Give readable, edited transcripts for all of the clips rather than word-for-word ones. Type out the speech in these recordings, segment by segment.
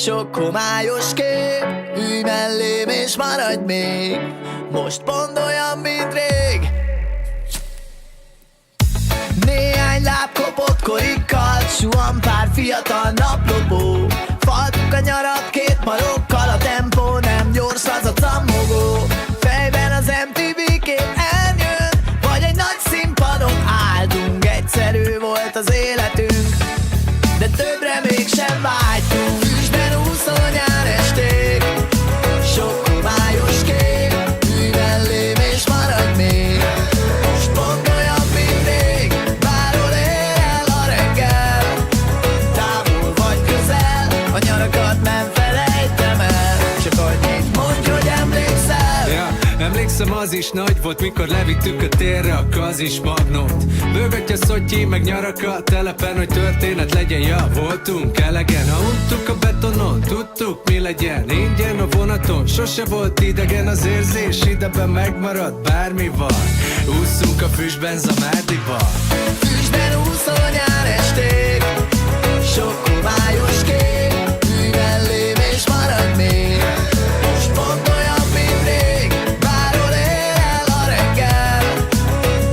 Sok homályos kép, ülj mellém és maradj még. Most pont olyan, mint rég. Néhány láb kopott korikkal, suhan pár fiatal naplopó. Faltuk a nyarat két marokkal, a tempó nem gyors, az a cammogó. Fejben az MTV kép elnyőn, vagy egy nagy színpadon álltunk. Egyszerű volt az életünk, de többre mégsem vágytunk. Füstben úszó nyáresték, sok homályos kép, ülj mellém és maradj még. Most pont olyan, mint rég, bárhol ér el a reggel. Távol vagy közel, a nyarakat nem felejtem el. Csak annyit mondj, hogy emlékszel. Emlékszem, az is nagy volt, mikor levittük a térre a kazis magnót. Bőgatja Szotyi, meg nyarak a telepen, hogy történet legyen, ja, voltunk elegen. Ha untuk a betonon, tudtuk mi legyen. Ingyen a vonaton, sose volt idegen az érzés, ideben megmarad, bármi van. Ússzunk a füstben, Zamárdiba. Füstben úszó nyáresték, sok homályos kép, ülj mellém és maradj még. Most pont olyan, mint rég, bárhol ér el a reggel.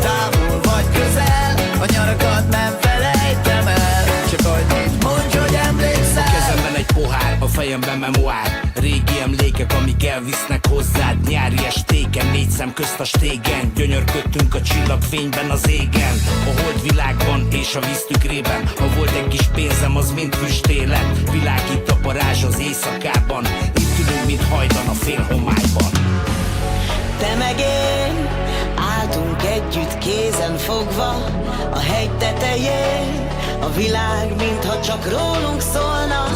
Távol vagy közel, a nyarakat nem felejtem el. Csak annyit mondj, hogy emlékszel. A kezemben egy pohár, a fejemben memoár. Régi emlékek, amik elvisznek hozzád. Nyári estéken, négy szem közt a stégen. Gyönyörködtünk a csillagfényben az égen, a holdvilágban és a víz tükrében. Ha volt egy kis pénzem, az mind füstélet. Világít a parázs az éjszakában. Itt ülünk, mint hajdan a félhomályban. Te meg én álltunk együtt kézen fogva a hegy tetején, a világ mintha csak rólunk szólna.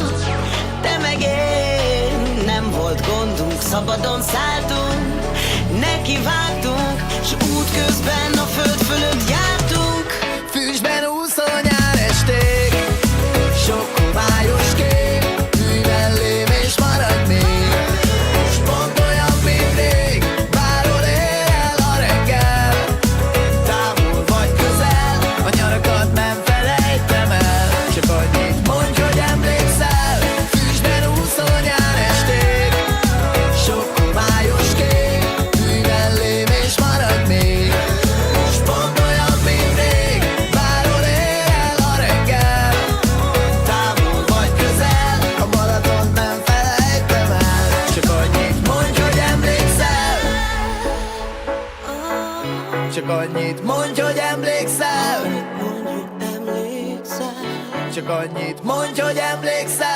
Te meg én, nem volt gondunk, szabadon szálltunk, nekivágtunk, s útközben a föld fölött jártunk. Füstben úszó nyáresték, sok homályos kép, ülj mellém és maradj még. Most pont olyan, mint rég, bárhol ér el a reggel. Távol vagy közel, a nyarakat nem felejtem el. Csak annyit mondj, hogy emlékszel. Füstben úszó nyáresték, sok homályos kép, ülj mellém és maradj még. Most pont olyan, mint rég, bárhol ér el a reggel. Távol vagy közel, a Balaton nem felejtem el. Csak annyit mondj, hogy emlékszel. Csak annyit mondj, hogy emlékszel. Csak annyit mondj, hogy emlékszel.